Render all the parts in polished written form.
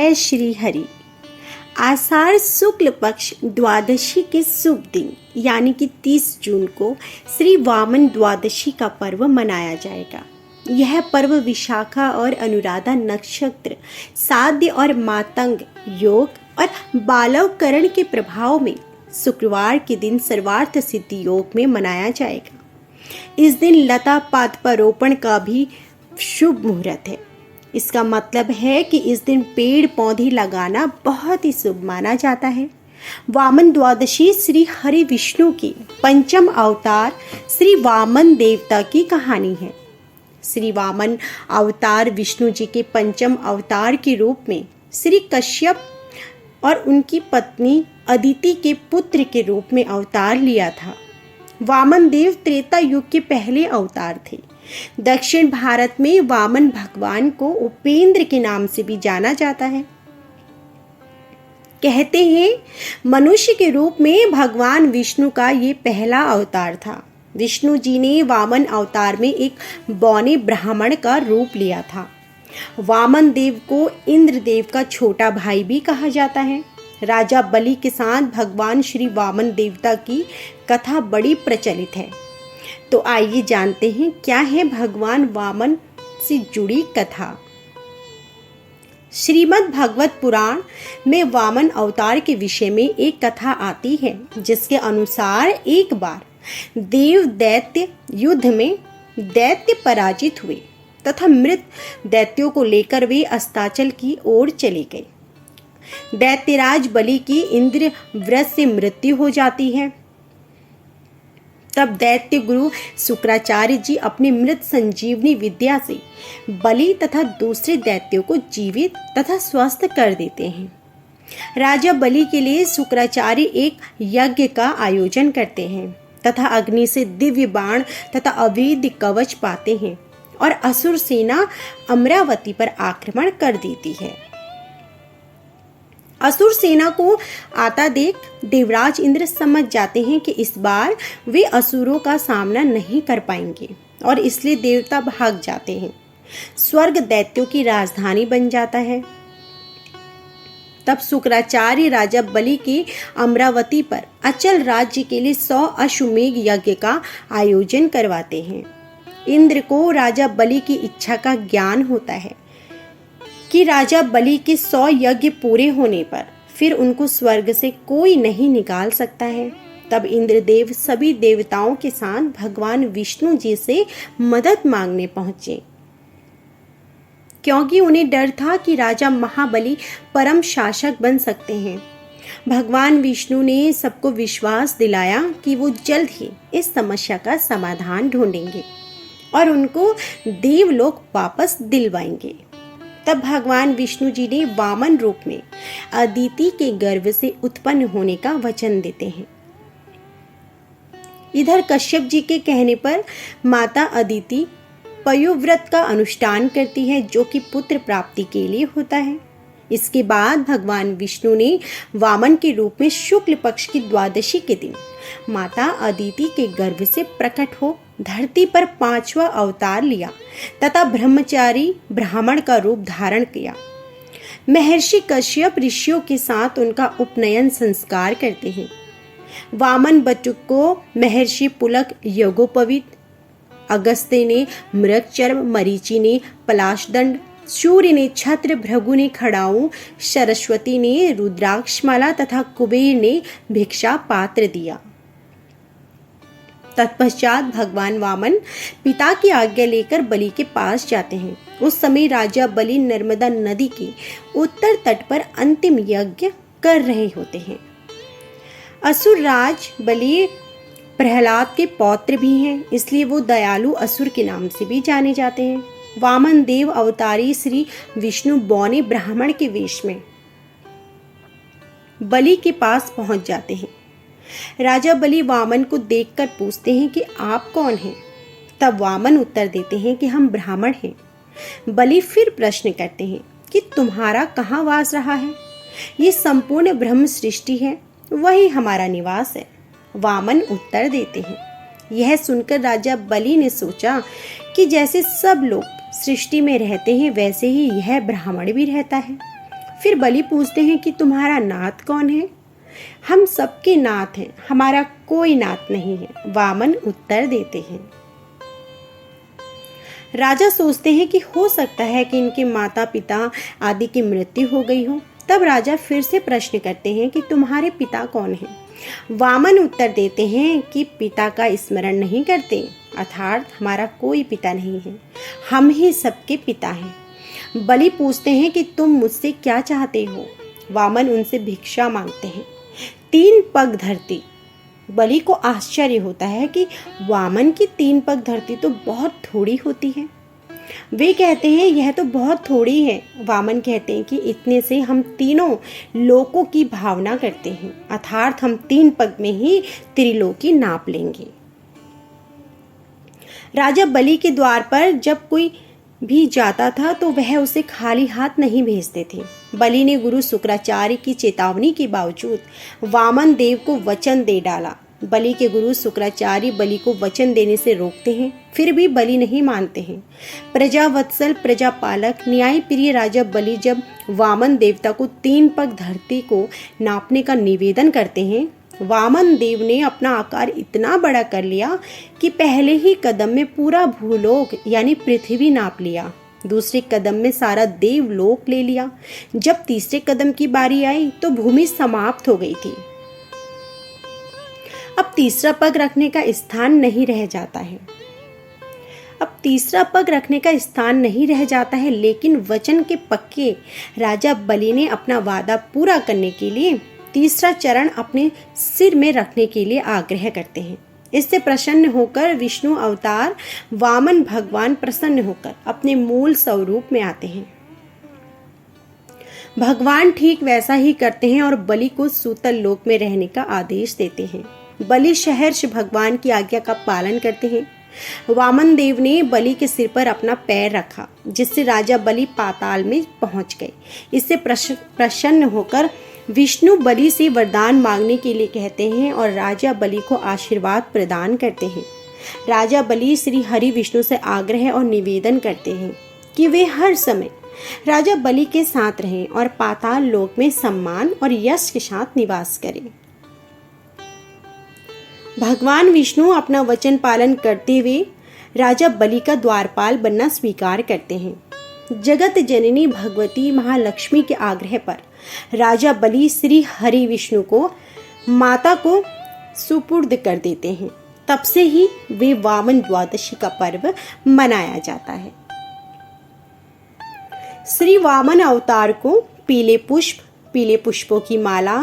जय श्री हरि। आषाढ़ शुक्ल पक्ष द्वादशी के शुभ दिन यानी कि 30 जून को श्री वामन द्वादशी का पर्व मनाया जाएगा। यह पर्व विशाखा और अनुराधा नक्षत्र, साध्य और मातंग योग और बालवकरण के प्रभाव में शुक्रवार के दिन सर्वार्थ सिद्धि योग में मनाया जाएगा। इस दिन लता पादपारोपण का भी शुभ मुहूर्त है। इसका मतलब है कि इस दिन पेड़ पौधे लगाना बहुत ही शुभ माना जाता है। वामन द्वादशी श्री हरि विष्णु की पंचम अवतार श्री वामन देवता की कहानी है। श्री वामन अवतार विष्णु जी के पंचम अवतार के रूप में श्री कश्यप और उनकी पत्नी अदिति के पुत्र के रूप में अवतार लिया था। वामन देव त्रेता युग के पहले अवतार थे। दक्षिण भारत में वामन भगवान को उपेंद्र के नाम से भी जाना जाता है। कहते हैं मनुष्य के रूप में भगवान विष्णु का ये पहला अवतार था। विष्णु जी ने वामन अवतार में एक बौने ब्राह्मण का रूप लिया था। वामन देव को इंद्र देव का छोटा भाई भी कहा जाता है। राजा बलि के साथ भगवान श्री वामन देवता की कथा बड़ी प्रचलित है। तो आइए जानते हैं क्या है भगवान वामन से जुड़ी कथा। श्रीमद् भागवत पुराण में वामन अवतार के विषय में एक कथा आती है, जिसके अनुसार एक बार देव दैत्य युद्ध में दैत्य पराजित हुए तथा मृत दैत्यों को लेकर वे अस्ताचल की ओर चले गए। दैत्यराज बलि की इंद्र व्रत से मृत्यु हो जाती है। तब दैत्य गुरु शुक्राचार्य जी अपनी मृत संजीवनी विद्या से बलि तथा दूसरे दैत्यों को जीवित तथा स्वस्थ कर देते हैं। राजा बलि के लिए शुक्राचार्य एक यज्ञ का आयोजन करते हैं तथा अग्नि से दिव्य बाण तथा अवैध कवच पाते हैं और असुर सेना अमरावती पर आक्रमण कर देती है। असुर सेना को आता देख देवराज इंद्र समझ जाते हैं कि इस बार वे असुरों का सामना नहीं कर पाएंगे और इसलिए देवता भाग जाते हैं। स्वर्ग दैत्यों की राजधानी बन जाता है। तब शुक्राचार्य राजा बलि की अमरावती पर अचल राज्य के लिए 100 अश्वमेध यज्ञ का आयोजन करवाते हैं। इंद्र को राजा बलि की इच्छा का ज्ञान होता है कि राजा बलि के 100 यज्ञ पूरे होने पर फिर उनको स्वर्ग से कोई नहीं निकाल सकता है। तब इंद्रदेव सभी देवताओं के साथ भगवान विष्णु जी से मदद मांगने पहुंचे, क्योंकि उन्हें डर था कि राजा महाबली परम शासक बन सकते हैं। भगवान विष्णु ने सबको विश्वास दिलाया कि वो जल्द ही इस समस्या का समाधान ढूंढेंगे और उनको देवलोक वापस दिलवाएंगे। तब भगवान विष्णु जी ने वामन रूप में अदिति के गर्भ से उत्पन्न होने का वचन देते हैं। इधर कश्यप जी के कहने पर माता अदिति पयोव्रत का अनुष्ठान करती है, जो कि पुत्र प्राप्ति के लिए होता है। इसके बाद भगवान विष्णु ने वामन के रूप में शुक्ल पक्ष की द्वादशी के दिन माता अदिति के गर्भ से प्रकट हो धरती पर 5वां अवतार लिया तथा ब्रह्मचारी ब्राह्मण का रूप धारण किया। महर्षि कश्यप ऋषियों के साथ उनका उपनयन संस्कार करते हैं। वामन बटुक को महर्षि पुलक यज्ञोपवीत, अगस्त्य ने मृगचर्म, मरीचि ने पलाशदंड, सूर्य ने छत्र, भृगु ने खड़ाऊ, सरस्वती ने रुद्राक्षमाला तथा कुबेर ने भिक्षा पात्र दिया। तत्पश्चात भगवान वामन पिता की आज्ञा लेकर बलि के पास जाते हैं। उस समय राजा बलि नर्मदा नदी के उत्तर तट पर अंतिम यज्ञ कर रहे होते हैं। असुर राज बलि प्रहलाद के पौत्र भी हैं, इसलिए वो दयालु असुर के नाम से भी जाने जाते हैं। वामन देव अवतारी श्री विष्णु बौने ब्राह्मण के वेश में बलि के पास पहुंच जाते हैं। राजा बलि वामन को देखकर पूछते हैं कि आप कौन हैं? तब वामन उत्तर देते हैं कि हम ब्राह्मण हैं। बलि फिर प्रश्न करते हैं कि तुम्हारा कहाँ वास रहा है? ये संपूर्ण ब्रह्म सृष्टि है, वही हमारा निवास है। वामन उत्तर देते हैं। यह सुनकर राजा बलि ने सोचा कि जैसे सब लोग सृष्टि में रहते हैं वैसे ही यह ब्राह्मण भी रहता है। फिर बलि पूछते हैं कि तुम्हारा नाथ कौन है? हम सबके नाथ हैं, हमारा कोई नाथ नहीं है, वामन उत्तर देते हैं। राजा सोचते हैं कि हो सकता है कि इनके माता पिता आदि की मृत्यु हो गई हो। तब राजा फिर से प्रश्न करते हैं कि तुम्हारे पिता कौन हैं? वामन उत्तर देते हैं कि पिता का स्मरण नहीं करते, अर्थात हमारा कोई पिता नहीं है, हम ही सबके पिता हैं। बलि पूछते हैं कि तुम मुझसे क्या चाहते हो? वामन उनसे भिक्षा मांगते हैं। 3 पग धरती। बलि को आश्चर्य होता है कि वामन की 3 पग धरती तो बहुत थोड़ी होती है। वे कहते हैं यह तो बहुत थोड़ी है। वामन कहते हैं कि इतने से हम तीनों लोकों की भावना करते हैं, अर्थात हम 3 पग में ही त्रिलोकी नाप लेंगे। राजा बलि के द्वार पर जब कोई भी जाता था तो वह उसे खाली हाथ नहीं भेजते थे। बलि ने गुरु शुक्राचार्य की चेतावनी के बावजूद वामन देव को वचन दे डाला। बलि के गुरु शुक्राचार्य बलि को वचन देने से रोकते हैं, फिर भी बलि नहीं मानते हैं। प्रजावत्सल, प्रजापालक, न्याय प्रिय राजा बलि जब वामन देवता को 3 पग धरती को नापने का निवेदन करते हैं, वामन देव ने अपना आकार इतना बड़ा कर लिया कि पहले ही कदम में पूरा भूलोक यानी पृथ्वी नाप लिया, दूसरे कदम में सारा देवलोक ले लिया। जब तीसरे कदम की बारी आई तो भूमि समाप्त हो गई थी। अब तीसरा पग रखने का स्थान नहीं रह जाता है। लेकिन वचन के पक्के राजा बलि ने अपना वादा पूरा करने के लिए तीसरा चरण अपने सिर में रखने के लिए आग्रह करते हैं। इससे प्रसन्न होकर विष्णु अवतार वामन भगवान प्रसन्न होकर अपने मूल स्वरूप में आते हैं। भगवान ठीक वैसा ही करते हैं और बलि को सूतल लोक में रहने का आदेश देते हैं। बलि सहर्ष भगवान की आज्ञा का पालन करते हैं। वामन देव ने बलि के सिर पर अपना पैर रखा, जिससे राजा बलि पाताल में पहुंच गए। इससे प्रसन्न होकर विष्णु बलि से वरदान मांगने के लिए कहते हैं और राजा बलि को आशीर्वाद प्रदान करते हैं। राजा बलि श्री हरि विष्णु से आग्रह और निवेदन करते हैं कि वे हर समय राजा बलि के साथ रहें और पाताल लोक में सम्मान और यश के साथ निवास करें। भगवान विष्णु अपना वचन पालन करते हुए राजा बलि का द्वारपाल बनना स्वीकार करते हैं। जगत जननी भगवती महालक्ष्मी के आग्रह पर राजा बलि श्री हरि विष्णु को माता को सुपुर्द कर देते हैं। तब से ही वे वामन द्वादशी का पर्व मनाया जाता है। श्री वामन अवतार को पीले पुष्पों की माला,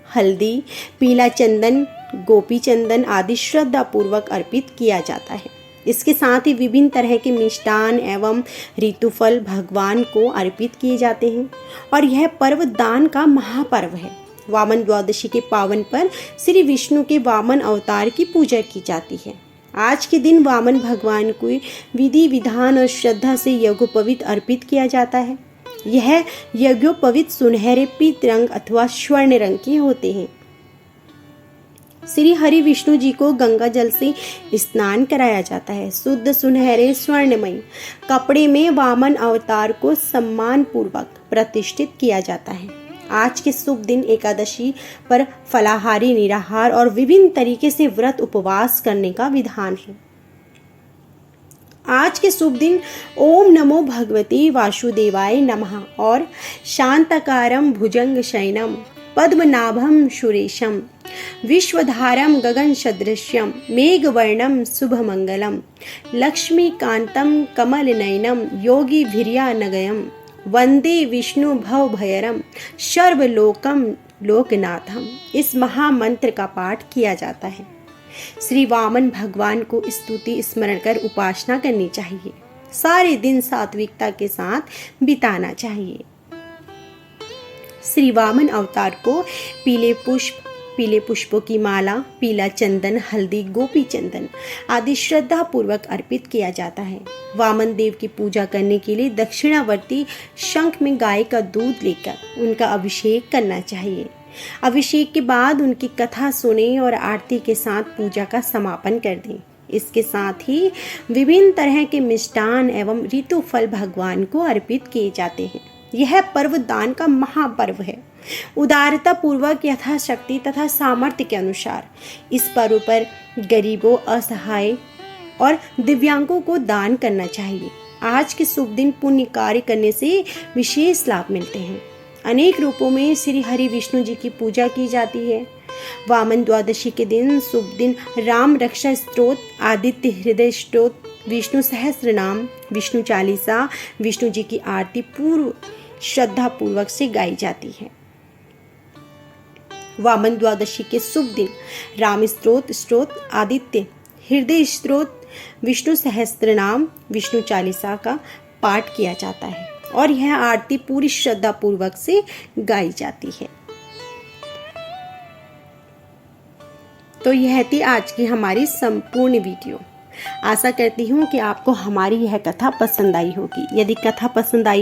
हल्दी, पीला चंदन, गोपी चंदन आदि श्रद्धा पूर्वक अर्पित किया जाता है। इसके साथ ही विभिन्न तरह के मिष्टान एवं ऋतुफल भगवान को अर्पित किए जाते हैं और यह पर्व दान का महापर्व है। वामन द्वादशी के पावन पर श्री विष्णु के वामन अवतार की पूजा की जाती है। आज के दिन वामन भगवान को विधि विधान और श्रद्धा से यज्ञोपवीत अर्पित किया जाता है। यह यज्ञोपवीत सुनहरे पीत रंग अथवा स्वर्ण रंग के होते हैं। श्री हरि विष्णु जी को गंगा जल से स्नान कराया जाता है। शुद्ध सुनहरे स्वर्णमय कपड़े में वामन अवतार को सम्मान पूर्वक प्रतिष्ठित किया जाता है। आज के शुभ दिन एकादशी पर फलाहारी, निराहार और विभिन्न तरीके से व्रत उपवास करने का विधान है। आज के शुभ दिन ओम नमो भगवते वासुदेवाय नमः और शांताकारं भुजंग शयनम पद्मनाभं सुरेशम विश्वधारं गगन सदृश्यम मेघवर्णम शुभमंगलम लक्ष्मीकांतं कमलनयनम योगी भिर्यानगयम वंदे विष्णु भवभयरम सर्वलोकम लोकनाथम। इस महामंत्र का पाठ किया जाता है। श्री वामन भगवान को स्तुति स्मरण कर उपासना करनी चाहिए। सारे दिन सात्विकता के साथ बिताना चाहिए। श्री वामन अवतार को पीले पुष्पों की माला, पीला चंदन, हल्दी, गोपी चंदन आदि श्रद्धा पूर्वक अर्पित किया जाता है। वामन देव की पूजा करने के लिए दक्षिणावर्ती शंख में गाय का दूध लेकर उनका अभिषेक करना चाहिए। अभिषेक के बाद उनकी कथा सुने और आरती के साथ पूजा का समापन कर दें। इसके साथ ही विभिन्न तरह के मिष्टान एवं ऋतुफल भगवान को अर्पित किए जाते हैं। यह पर्व दान का महापर्व है। उदारता पूर्वक यथाशक्ति तथा सामर्थ्य के अनुसार इस पर्व पर गरीबों, असहाय और दिव्यांगों को दान करना चाहिए। आज के शुभ दिन पुण्य कार्य करने से विशेष लाभ मिलते हैं। अनेक रूपों में श्री हरि विष्णु जी की पूजा की जाती है। वामन द्वादशी के दिन शुभ दिन राम रक्षा स्तोत्र, आदित्य हृदय स्तोत्र, विष्णु सहस्त्र नाम, विष्णु चालीसा, विष्णु जी की आरती पूर्व श्रद्धा पूर्वक से गाई जाती है। वामन द्वादशी के शुभ दिन राम स्तोत्र, आदित्य हृदय स्तोत्र, विष्णु सहस्त्र नाम, विष्णु चालीसा का पाठ किया जाता है और यह आरती पूरी श्रद्धा पूर्वक से गाई जाती है। तो यह थी आज की हमारी संपूर्ण वीडियो। आशा करती हूँ कि आपको हमारी यह कथा पसंद आई होगी। यदि कथा पसंद आई